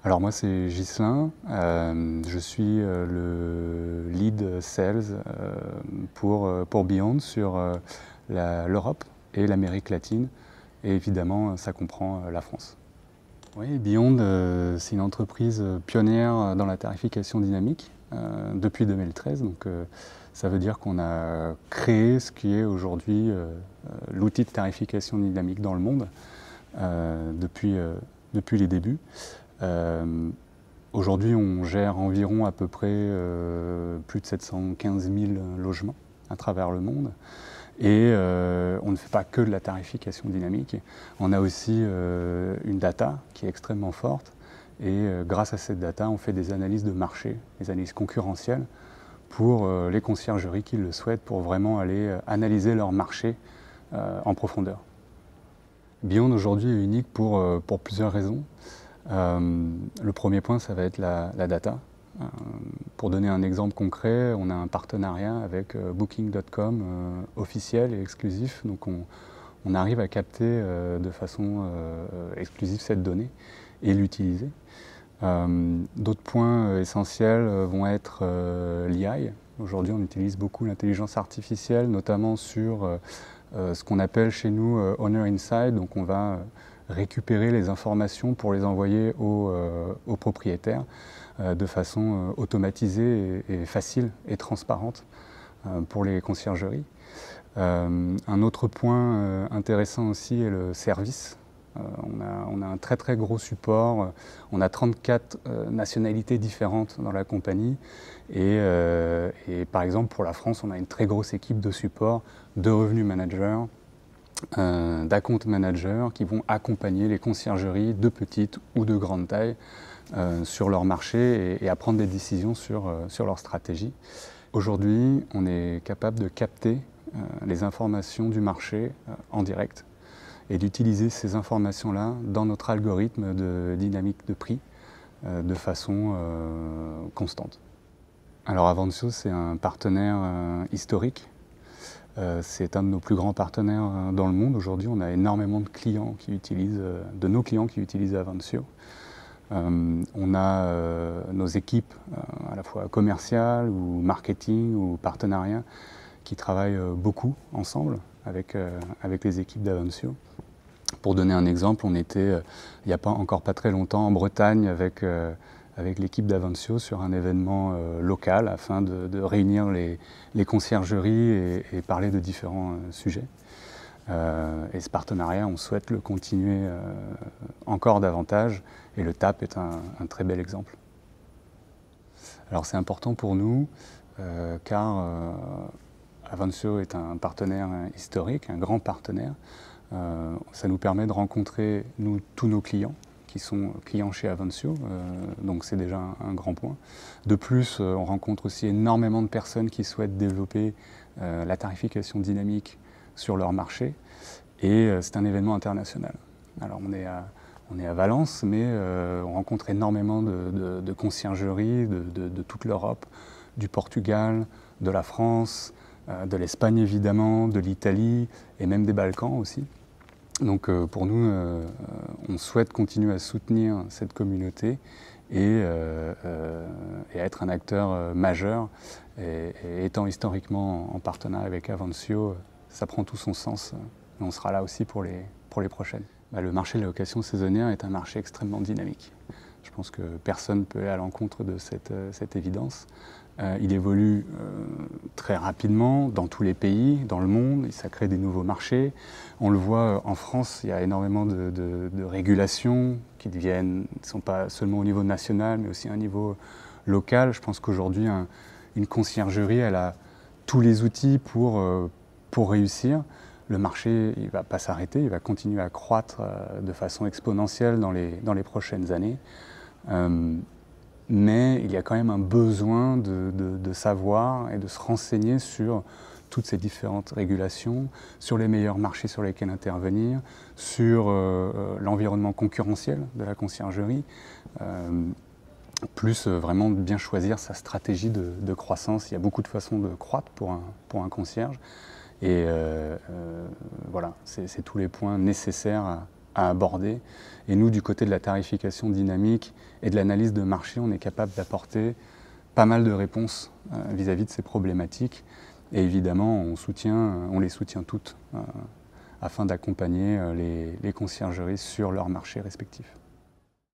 Alors moi c'est Ghislain, je suis le lead sales pour Beyond sur l'Europe et l'Amérique latine et évidemment ça comprend la France. Oui, Beyond c'est une entreprise pionnière dans la tarification dynamique depuis 2013, donc ça veut dire qu'on a créé ce qui est aujourd'hui l'outil de tarification dynamique dans le monde depuis les débuts. Aujourd'hui, on gère environ à peu près plus de 715 000 logements à travers le monde. Et on ne fait pas que de la tarification dynamique. On a aussi une data qui est extrêmement forte. Et grâce à cette data, on fait des analyses de marché, des analyses concurrentielles pour les conciergeries qui le souhaitent, pour vraiment aller analyser leur marché en profondeur. Beyond aujourd'hui est unique pour plusieurs raisons. Le premier point, ça va être la data. Pour donner un exemple concret, on a un partenariat avec Booking.com officiel et exclusif. Donc on arrive à capter de façon exclusive cette donnée et l'utiliser. D'autres points essentiels vont être l'IA. Aujourd'hui, on utilise beaucoup l'intelligence artificielle, notamment sur ce qu'on appelle chez nous Owner Insight. Donc on va récupérer les informations pour les envoyer aux propriétaires de façon automatisée et facile et transparente pour les conciergeries. Un autre point intéressant aussi est le service. On a un très très gros support, on a 34 nationalités différentes dans la compagnie et par exemple pour la France on a une très grosse équipe de support, de revenue managers, d'account managers qui vont accompagner les conciergeries de petite ou de grande taille sur leur marché et à prendre des décisions sur leur stratégie. Aujourd'hui, on est capable de capter les informations du marché en direct et d'utiliser ces informations-là dans notre algorithme de dynamique de prix de façon constante. Alors Avancio, c'est un partenaire historique. C'est un de nos plus grands partenaires dans le monde. Aujourd'hui, on a énormément de clients qui utilisent, de nos clients qui utilisent Avancio. On a nos équipes, à la fois commerciales ou marketing ou partenariat, qui travaillent beaucoup ensemble avec les équipes d'Avancio. Pour donner un exemple, on était, il n'y a encore pas très longtemps, en Bretagne avec l'équipe d'Avancio sur un événement local afin de réunir les conciergeries et parler de différents sujets. Et ce partenariat, on souhaite le continuer encore davantage et le TAP est un très bel exemple. Alors c'est important pour nous car Avancio est un partenaire historique, un grand partenaire. Ça nous permet de rencontrer tous nos clients qui sont clients chez Avancio, donc c'est déjà un grand point. De plus, on rencontre aussi énormément de personnes qui souhaitent développer la tarification dynamique sur leur marché et c'est un événement international. Alors on est à Valence, mais on rencontre énormément de conciergeries de toute l'Europe, du Portugal, de la France, de l'Espagne évidemment, de l'Italie et même des Balkans aussi. Donc pour nous, on souhaite continuer à soutenir cette communauté et être un acteur majeur. Et étant historiquement en partenariat avec Avancio, ça prend tout son sens. Et on sera là aussi pour les prochaines. Le marché de la location saisonnière est un marché extrêmement dynamique. Je pense que personne ne peut aller à l'encontre de cette évidence. Il évolue très rapidement dans tous les pays, dans le monde, et ça crée des nouveaux marchés. On le voit en France, il y a énormément de régulations qui ne sont pas seulement au niveau national, mais aussi à un niveau local. Je pense qu'aujourd'hui, une conciergerie, elle a tous les outils pour réussir. Le marché, il ne va pas s'arrêter, il va continuer à croître de façon exponentielle dans les prochaines années. Mais il y a quand même un besoin de savoir et de se renseigner sur toutes ces différentes régulations, sur les meilleurs marchés sur lesquels intervenir, sur l'environnement concurrentiel de la conciergerie, plus vraiment de bien choisir sa stratégie de croissance. Il y a beaucoup de façons de croître pour un concierge et voilà, c'est tous les points nécessaires à aborder. Et nous, du côté de la tarification dynamique et de l'analyse de marché, on est capable d'apporter pas mal de réponses vis-à-vis de ces problématiques. Et évidemment, on les soutient toutes afin d'accompagner les conciergeries sur leurs marchés respectifs.